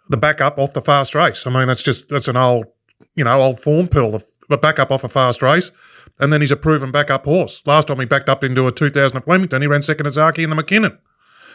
the backup off the fast race. I mean, that's an old form pill. The backup off a fast race, and then he's a proven backup horse. Last time he backed up into a 2000 at Flemington, he ran second at Zaki in the McKinnon.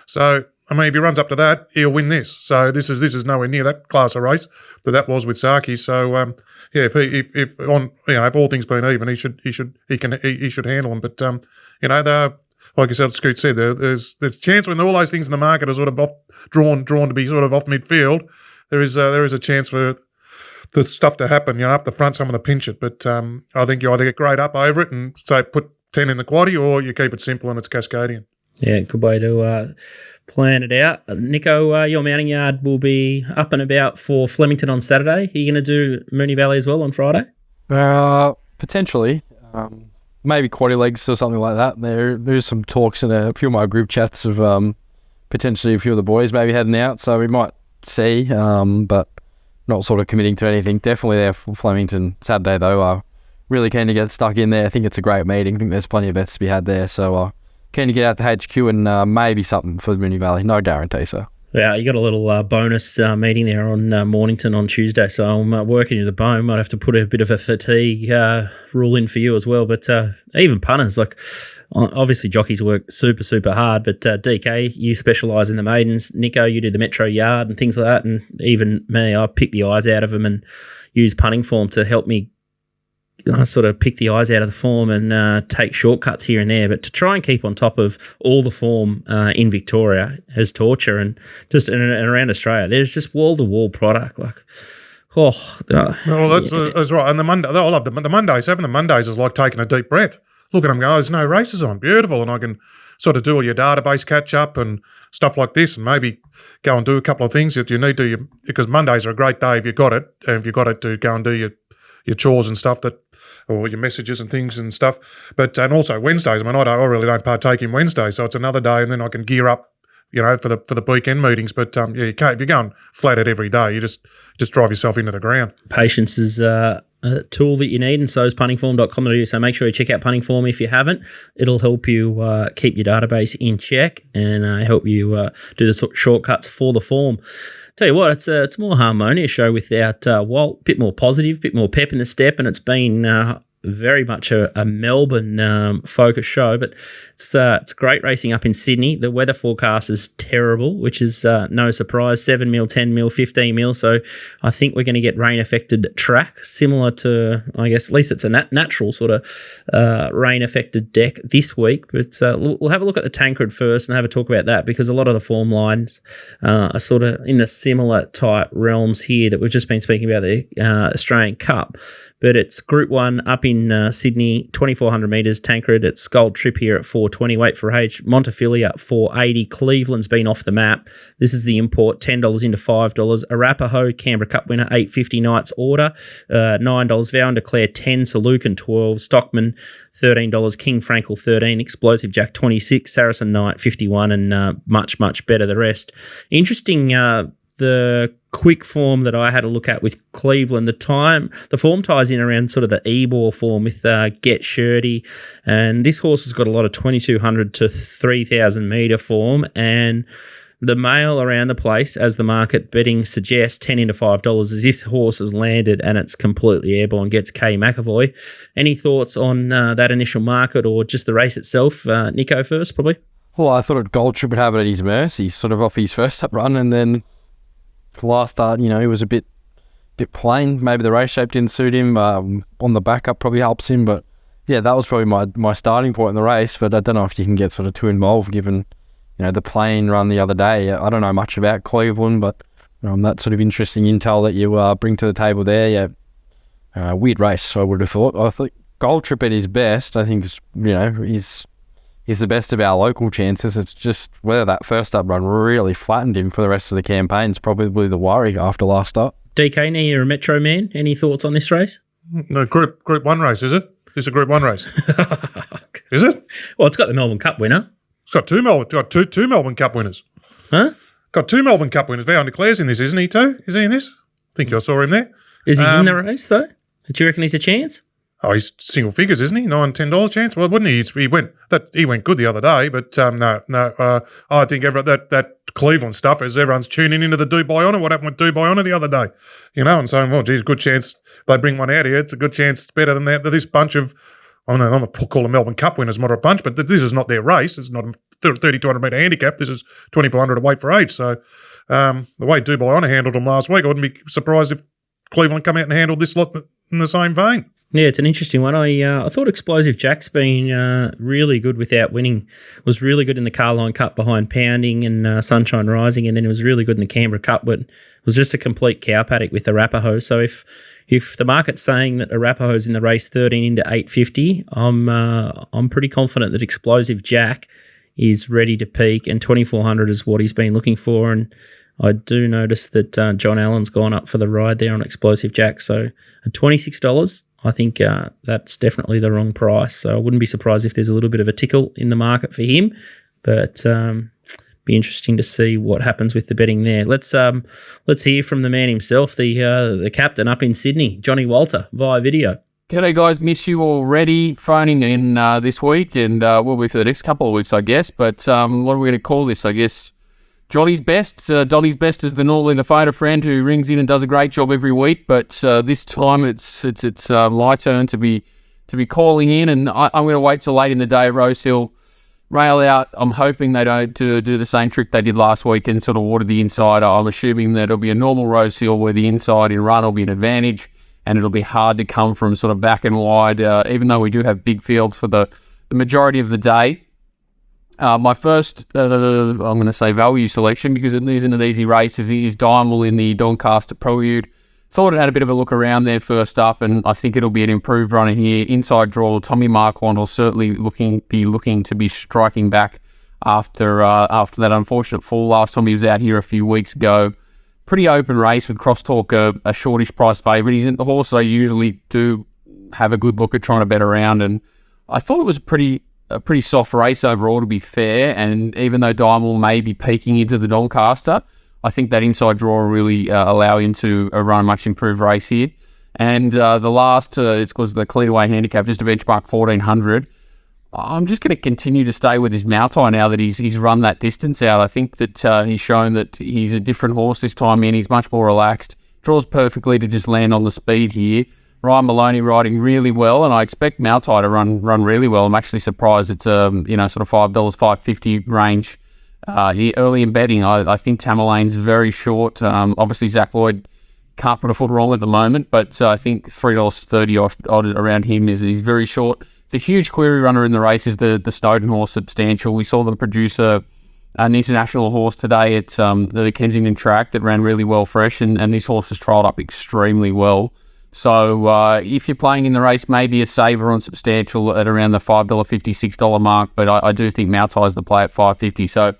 So, I mean, if he runs up to that, he'll win this. So this is nowhere near that class of race that was with Zaki. So if all things being even, he should handle them. But they're, like I said, Scoot said, there's a chance when all those things in the market are sort of drawn to be sort of off midfield. There is a chance for the stuff to happen. Up the front, someone to pinch it. But I think you either get great up over it and say put 10 in the quaddie, or you keep it simple and it's Cascadian. Yeah, good way to plan it out. Nico, your mounting yard will be up and about for Flemington on Saturday. Are you going to do Moonee Valley as well on Friday? Potentially. Maybe quaddie legs or something like that. There's some talks in a few of my group chats of potentially a few of the boys maybe heading out, so we might see, but not sort of committing to anything. Definitely there for Flemington Saturday, though. Really keen to get stuck in there. I think it's a great meeting. I think there's plenty of bets to be had there, so keen to get out to HQ and maybe something for the Moonee Valley. No guarantee, so. Yeah, you got a little bonus meeting there on Mornington on Tuesday, so I'm working to the bone. Might have to put a bit of a fatigue rule in for you as well. But even punters, like obviously jockeys work super, super hard, but DK, you specialise in the maidens. Nico, you do the Metro Yard and things like that. And even me, I pick the eyes out of them and use punting form to help me sort of pick the eyes out of the form and take shortcuts here and there. But to try and keep on top of all the form in Victoria is torture, and just and around Australia, there's just wall-to-wall product. Like, that's right. And the Monday, I love the Mondays. Having the Mondays is like taking a deep breath. Look at them go, there's no races on. Beautiful. And I can sort of do all your database catch-up and stuff like this, and maybe go and do a couple of things that you need to, because Mondays are a great day if you got it, and if you got it to go and do your chores and stuff or your messages and things and stuff. But and also Wednesdays. I mean, I really don't partake in Wednesdays, so it's another day, and then I can gear up, for the weekend meetings. But you can't, if you're going flat out every day, you just drive yourself into the ground. Patience is a tool that you need, and so is puntingform.com.au. So make sure you check out Punting Form if you haven't. It'll help you keep your database in check and help you do the shortcuts for the form. Tell you what, it's a more harmonious show without Walt. Bit more positive, bit more pep in the step, and it's been very much a Melbourne focused show. But it's great racing up in Sydney. The weather forecast is terrible, which is no surprise. 7 mil, 10 mil, 15 mil. So I think we're going to get rain affected track, similar to, I guess, at least it's a natural sort of rain affected deck this week. But we'll have a look at the Tancred first and have a talk about that, because a lot of the form lines are sort of in the similar type realms here that we've just been speaking about, the Australian Cup. But it's Group 1 up in Sydney, 2,400 metres, Tancred. It's Gold Trip here at 420, Wait for Age, Montefilia 480. Cleveland's been off the map. This is the import, $10 into $5. Arapaho, Canberra Cup winner, $8.50 Knight's Order, $9. Vow and Declare 10, Salukin 12, Stockman $13, King Frankel 13, Explosive Jack 26, Saracen Knight 51, and much, much better the rest. Interesting, the quick form that I had a look at with Cleveland, the form ties in around sort of the Ebor form with Get Shirty, and this horse has got a lot of 2,200 to 3,000 metre form, and the mail around the place, as the market betting suggests, 10 into $5, as this horse has landed and it's completely airborne, gets K McAvoy. Any thoughts on that initial market or just the race itself? Nico first, probably. Well, I thought Gold Trip would have it at his mercy, sort of off his first up run, and then the last start, he was a bit bit plain. Maybe the race shape didn't suit him. On the backup probably helps him, but yeah, that was probably my starting point in the race. But I don't know if you can get sort of too involved given, the plane run the other day. I don't know much about Cleveland, but that sort of interesting intel that you bring to the table there. Yeah, weird race, I would have thought. I think Gold Trip at his best, I think, he's the best of our local chances. It's just whether that first up run really flattened him for the rest of the campaign is probably the worry after last up. DK, now you're a Metro man. Any thoughts on this race? No, Group 1 race, is it? This is a Group 1 race. Is it? Well, it's got the Melbourne Cup winner. It's got two Melbourne Cup winners. Huh? Got 2 Melbourne Cup winners. Vow Declare's in this, isn't he too? Is he in this? I think I saw him there. Is he in the race, though? Do you reckon he's a chance? Oh, he's single figures, isn't he? $9, $10 chance. Well, wouldn't he? He went good the other day, but no. I think that Cleveland stuff is everyone's tuning into the Dubai Honour. What happened with Dubai Honour the other day? And saying, well, geez, good chance they bring one out here. It's a good chance. It's better than that. This bunch of, I'm going to call a Melbourne Cup winners moderate bunch, but this is not their race. It's not a 3,200 metre handicap. This is 2,400 to weight for age. So the way Dubai Honour handled them last week, I wouldn't be surprised if Cleveland come out and handled this lot in the same vein. Yeah, it's an interesting one. I thought Explosive Jack's been really good without winning. Was really good in the Carline Cup behind Pounding and Sunshine Rising, and then it was really good in the Canberra Cup, but it was just a complete cow paddock with Arapaho. So if the market's saying that Arapaho's in the race 13 into 850, I'm pretty confident that Explosive Jack is ready to peak, and 2,400 is what he's been looking for. And I do notice that John Allen's gone up for the ride there on Explosive Jack. So at $26, I think that's definitely the wrong price. So I wouldn't be surprised if there's a little bit of a tickle in the market for him. But be interesting to see what happens with the betting there. Let's hear from the man himself, the captain up in Sydney, Johnny Walter, via video. G'day guys, miss you already. Phoning in this week, and we'll be for the next couple of weeks, I guess. But what are we going to call this? I guess Johnny's best. Donny's best is normally the photo friend who rings in and does a great job every week. But this time it's my turn to be calling in, and I'm going to wait till late in the day. Rosehill rail out. I'm hoping they don't do the same trick they did last week and sort of water the inside. I'm assuming that it'll be a normal Rosehill where the inside in run will be an advantage, and it'll be hard to come from sort of back and wide, even though we do have big fields for the majority of the day. My first, I'm going to say value selection, because it isn't an easy race, is Diamond in the Doncaster Prelude. Thought it had a bit of a look around there first up, and I think it'll be an improved runner here. Inside draw, Tommy Marquand will certainly be looking to be striking back after that unfortunate fall last time he was out here a few weeks ago. Pretty open race with Crosstalk a shortish price favourite. He's in the horse they usually do have a good look at trying to bet around, and I thought it was a pretty soft race overall, to be fair. And even though Diamond may be peaking into the Doncaster, I think that inside draw will really allow him to run a much improved race here. And the last, it's because the clean-away handicap, just a benchmark 1,400. I'm just going to continue to stay with his Mautai now that he's run that distance out. I think that he's shown that he's a different horse this time in. He's much more relaxed. Draws perfectly to just land on the speed here. Ryan Maloney riding really well, and I expect Mautai to run really well. I'm actually surprised it's sort of $5, $5.50 range. Early in betting, I think Tamerlane's very short. Obviously, Zach Lloyd can't put a foot wrong at the moment, but I think $3.30 odd around him is very short. The huge query runner in the race is the Snowden horse, Substantial. We saw them produce an international horse today at the Kensington track that ran really well fresh, and this horse has trialled up extremely well. So if you're playing in the race, maybe a saver on Substantial at around the $5.50, $6 mark, but I do think Mautai's the play at $5.50. So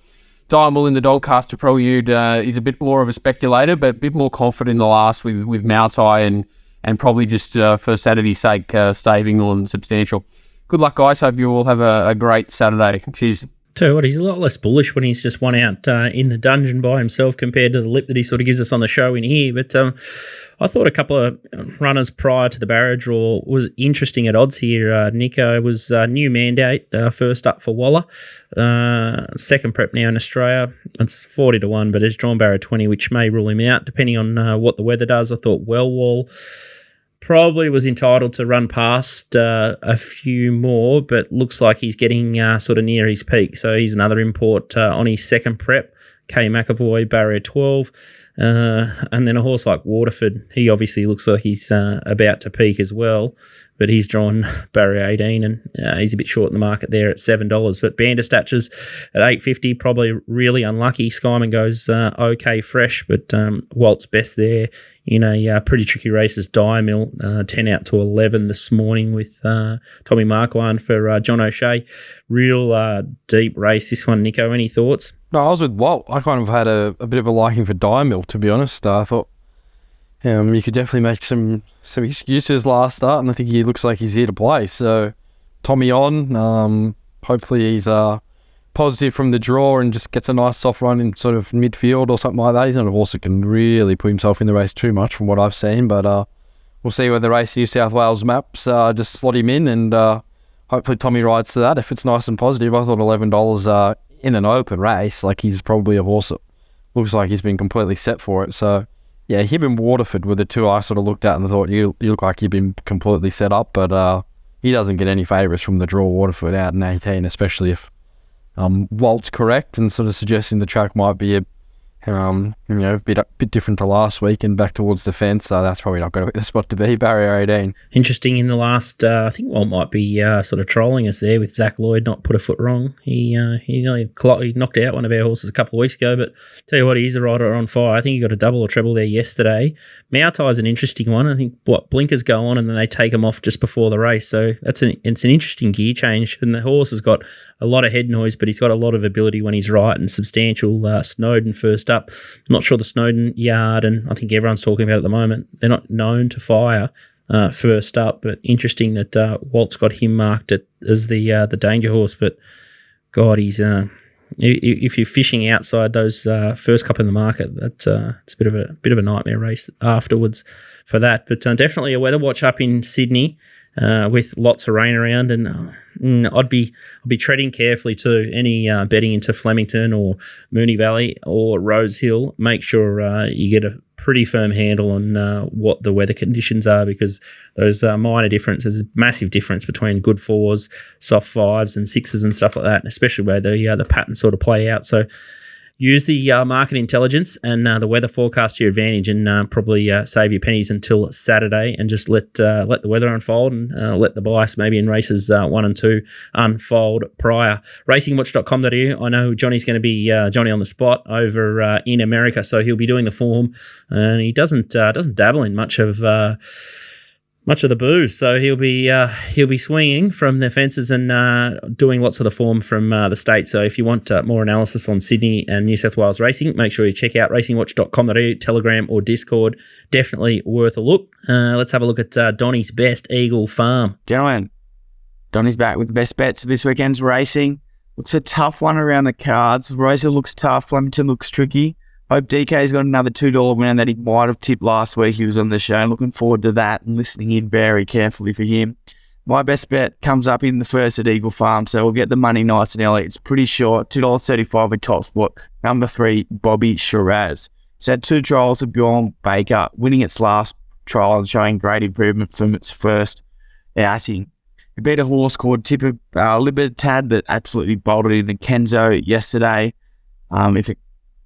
Diamond in the Doncaster Prelude is a bit more of a speculator, but a bit more confident in the last with Mautai and probably just for Saturday's sake, staving on Substantial. Good luck, guys. Hope you all have a great Saturday. Cheers. Tell you what, he's a lot less bullish when he's just one out in the dungeon by himself compared to the lip that he sort of gives us on the show in here. But I thought a couple of runners prior to the barrier draw was interesting at odds here. Nico was new mandate, first up for Waller. Second prep now in Australia. It's 40-1, but it's drawn barrier 20, which may rule him out depending on what the weather does. I thought Wellwall probably was entitled to run past a few more, but looks like he's getting sort of near his peak. So he's another import on his second prep. K McAvoy, barrier 12. And then a horse like Waterford, he obviously looks like he's about to peak as well, but he's drawn barrier 18 and he's a bit short in the market there at $7. But Banderstatches at $8.50, probably really unlucky. Skyman goes okay fresh, but Walt's best there in a pretty tricky race as Diamill, 10 out to 11 this morning with Tommy Marquand for John O'Shea. Real deep race, this one, Nico. Any thoughts? No, I was with Walt. I kind of had a bit of a liking for Diamill, to be honest. I thought you could definitely make some excuses last start, and I think he looks like he's here to play. So, Tommy on. Hopefully he's positive from the draw and just gets a nice soft run in sort of midfield or something like that. He's not a horse that can really put himself in the race too much from what I've seen, but we'll see where the race New South Wales maps just slot him in, and hopefully Tommy rides to that. If it's nice and positive, I thought $11 in an open race, like he's probably a horse that looks like he's been completely set for it. So, yeah, him and Waterford were the two I sort of looked at and thought, you look like you've been completely set up, but he doesn't get any favours from the draw. Waterford out in 18, especially if Walt's correct and sort of suggesting the track might be a bit different to last week and back towards the fence. So that's probably not going to be the spot to be. Barrier 18. Interesting in the last, I think Walt might be sort of trolling us there with Zach Lloyd not put a foot wrong. He knocked out one of our horses a couple of weeks ago, but tell you what, he's a rider on fire. I think he got a double or treble there yesterday. Mautai is an interesting one. I think blinkers go on and then they take him off just before the race. So it's an interesting gear change. And the horse has got a lot of head noise, but he's got a lot of ability when he's right and substantial. Snowden first up. Not sure the Snowden yard, and I think everyone's talking about it at the moment. They're not known to fire first up, but interesting that Walt's got him marked as the danger horse. But God, he's if you're fishing outside those first couple in the market, it's a bit of a nightmare race afterwards for that. But definitely a weather watch up in Sydney. With lots of rain around, and I'd be treading carefully too. Any betting into Flemington or Moonee Valley or Rosehill, make sure you get a pretty firm handle on what the weather conditions are, because those minor differences, massive difference between good fours, soft fives, and sixes and stuff like that, especially where the patterns sort of play out. So use the market intelligence and the weather forecast to your advantage, and probably save your pennies until Saturday, and just let the weather unfold and let the bias maybe in races 1 and 2 unfold prior. Racingwatch.com.au. I know Johnny's going to be Johnny on the spot over in America, so he'll be doing the form, and he doesn't dabble in much of the booze, so he'll be swinging from the fences and doing lots of the form from the States. So if you want more analysis on Sydney and New South Wales racing, make sure you check out racingwatch.com.au, Telegram or Discord. Definitely worth a look. Let's have a look at Donny's best, Eagle Farm. Gentlemen, Donny's back with the best bets of this weekend's racing. Looks a tough one around the cards. Rosehill looks tough. Flemington looks tricky. Hope DK's got another $2 win that he might have tipped last week. He was on the show. Looking forward to that and listening in very carefully for him. My best bet comes up in the first at Eagle Farm, so we'll get the money nice and early. It's pretty short, $2.35 with TopSport. Number 3, Bobby Shiraz. It's had 2 trials of Bjorn Baker, winning its last trial and showing great improvement from its first outing. It beat a horse called Libertad that absolutely bolted into Kenzo yesterday. If it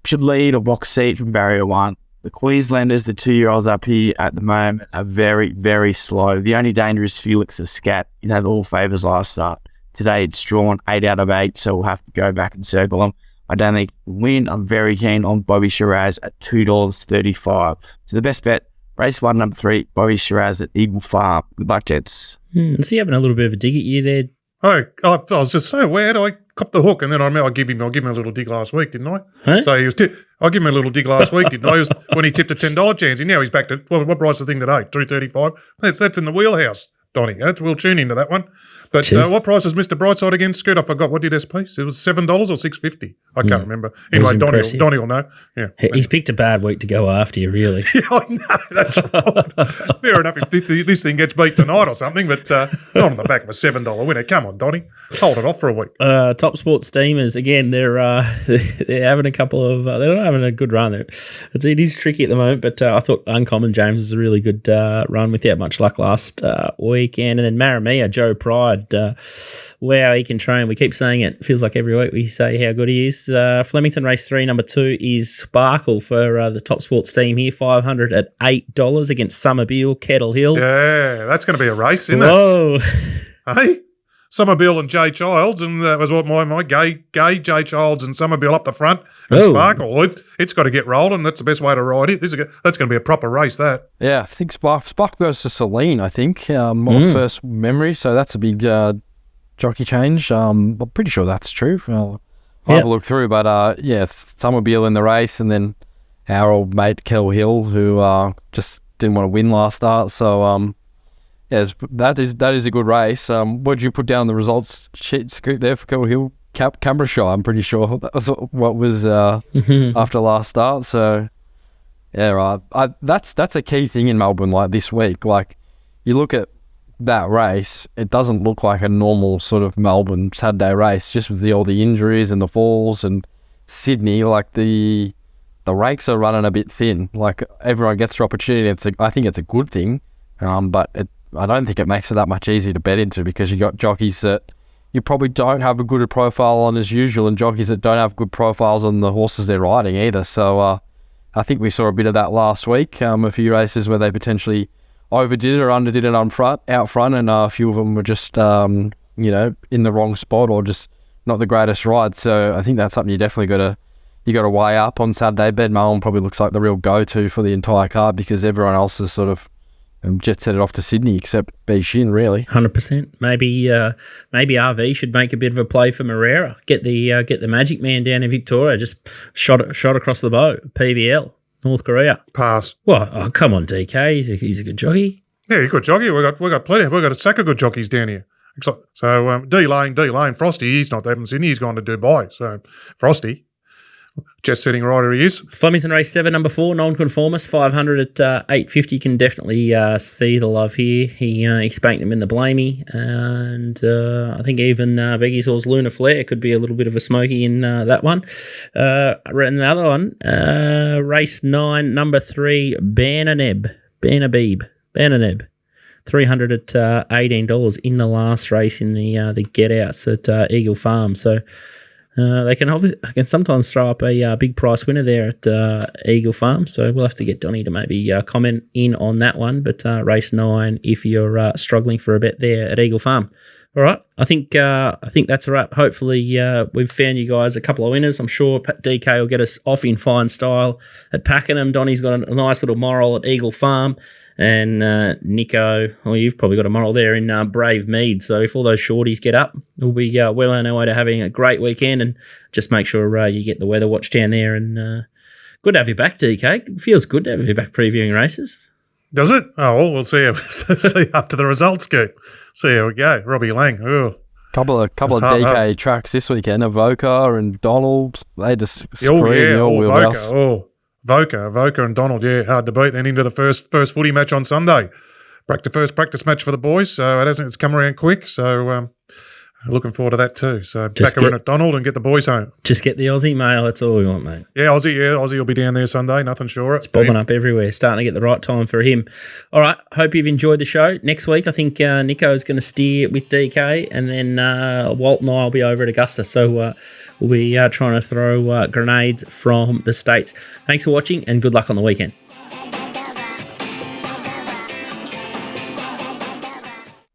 should lead or box seat from barrier 1. The Queenslanders, the 2-year-olds up here at the moment, are very, very slow. The only danger is Felix a Scat. It had all favours last start. Today it's drawn 8 out of 8, so we'll have to go back and circle them. I don't think he'll win. I'm very keen on Bobby Shiraz at $2.35. So the best bet, race 1, number 3, Bobby Shiraz at Eagle Farm. Good luck, gents. So you having a little bit of a dig at you there? I was just so weird. I copped the hook, and then I gave him a little dig last week, didn't I? Huh? So he was. I gave him a little dig last week, didn't I? When he tipped a $10 chance. Now he's back to what price is the thing today? $2.35. That's in the wheelhouse, Donny. We'll tune into that one. But what price is Mr. Brightside again, Scoot? I forgot. What did SP? It was $7 or $6.50. I can't remember. Anyway, Donny will know. Yeah, he's picked a bad week to go after you, really. Yeah, I know. That's right. Fair enough if this thing gets beat tonight or something, but not on the back of a $7 winner. Come on, Donny. Hold it off for a week. TopSport Steamers, again, they're having a couple of... they're not having a good run. It is tricky at the moment, but I thought Uncommon James was a really good run without much luck last weekend. And then Maramia, Joe Pride. Wow, he can train. We keep saying it. Feels like every week we say how good he is. Flemington race 3, number 2 is Sparkle for the Top Sports team here, $500 at $8 against Summerville, Kettle Hill. Yeah, that's going to be a race, isn't it? Whoa. Hey? Summerville and Jay Childs, and that was what my gay Jay Childs and Summerville up the front, and Sparkle. It's got to get rolling. That's the best way to ride it. That's going to be a proper race, that. Yeah, I think Sparkle goes to Celine, I think, first memory, so that's a big jockey change. I'm pretty sure that's true. I'll have a look through, but Summerville in the race, and then our old mate Kettle Hill, who just didn't want to win last start, so... Yes, that is a good race. What did you put down the results sheet scoop there for Kettle Hill? Cambridgeshire, I'm pretty sure. That was what was after last start. So, yeah, right. That's a key thing in Melbourne, like this week. Like, you look at that race, it doesn't look like a normal sort of Melbourne Saturday race, just with all the injuries and the falls. And Sydney, like the rakes are running a bit thin. Like, everyone gets their opportunity. I think it's a good thing, but I don't think it makes it that much easier to bet into, because you got jockeys that you probably don't have a good profile on as usual, and jockeys that don't have good profiles on the horses they're riding either. So I think we saw a bit of that last week. A few races where they potentially overdid it or underdid it out front, and a few of them were just in the wrong spot or just not the greatest ride. So I think that's something you definitely got to weigh up on Saturday. Ben Mullen probably looks like the real go-to for the entire card, because everyone else is sort of jet set it off to Sydney, except B Shin, really. 100%. Maybe RV should make a bit of a play for Moreira. Get the Magic Man down in Victoria. Just shot across the bow. PVL, North Korea. Pass. Well, come on, DK. He's a good jockey. Yeah, he's a good jockey. We got plenty. We got a sack of good jockeys down here. So D Lane, Frosty. He's not there in Sydney. He's gone to Dubai. So Frosty. Jet setting rider he is. Flemington race 7, number 4, nonconformist, $500 at $8.50. Can definitely see the love here. He spanked them in the Blamey, and I think even Beggy's Lunar Flare could be a little bit of a smoky in that one. Another one, race 9, number 3, Bananeb, $300 at $18 in the last race in the Get Outs at Eagle Farm. So. They can sometimes throw up a big price winner there at Eagle Farm, so we'll have to get Donnie to maybe comment in on that one. But race 9, if you're struggling for a bet there at Eagle Farm. All right, I think that's a wrap. Hopefully we've found you guys a couple of winners. I'm sure DK will get us off in fine style at Pakenham. Donnie's got a nice little moral at Eagle Farm. And Nico, you've probably got a moral there in Brave Mead. So if all those shorties get up, we'll be well on our way to having a great weekend. And just make sure you get the weather watch down there. And good to have you back, DK. It feels good to have you back previewing races. Does it? Oh, well, we'll see after the results go. See how we go. Robbie Lang. Ooh. Couple of DK tracks this weekend. Avoca and Donald. They just scream your wheelhouse. Voca and Donald, hard to beat. Then into the first footy match on Sunday. The first practice match for the boys, so it's come around quick. So looking forward to that too. So back around at Donald and get the boys home. Just get the Aussie mail, that's all we want, mate. Yeah, Aussie will be down there Sunday, nothing sure. It's bobbing up everywhere, starting to get the right time for him. All right, hope you've enjoyed the show. Next week, I think Nico's going to steer with DK, and then Walt and I will be over at Augusta. So we'll be trying to throw grenades from the States. Thanks for watching, and good luck on the weekend.